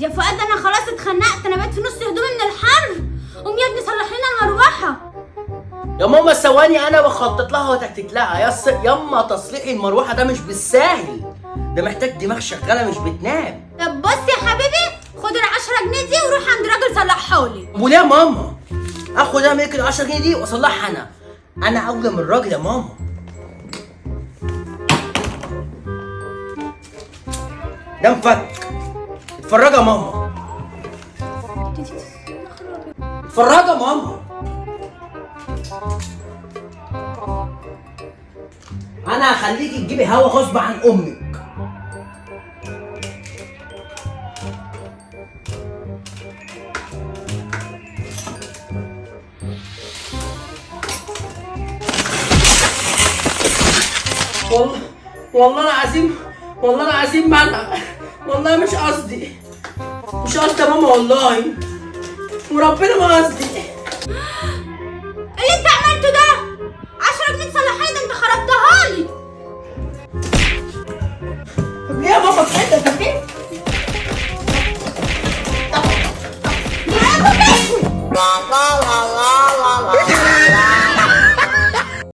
يا فؤاد انا خلاص اتخنقت، انا بقيت في نص هدومي من الحر. قوم يا ابني صلح لنا المروحه. يا ماما ثواني انا بخطط لها وتكتك لها. ياما تصليح المروحه ده مش بالساهل، ده محتاج دماغ شغاله مش بتنام. طب بص يا حبيبي، خد ال10 جنيه دي وروح عند راجل صلحهولي. وليه يا ماما اخد انا منك ال10 جنيه دي واصلحها انا اولى من الراجل يا ماما. ده مفك. اتفرجي يا ماما، اتفرجي يا ماما. انا هخليكي تجيبي هوا غصب عن امك. والله العظيم، والله العظيم منع، والله مش قصدي، مش قصدي يا ماما والله، وربنا ما قصدي. اللي انت عملته ده 10 جنيه تصلحها لي، ده انت خربتها لي. طب ليه يا ماما كده؟ طب ليه؟ يا ابو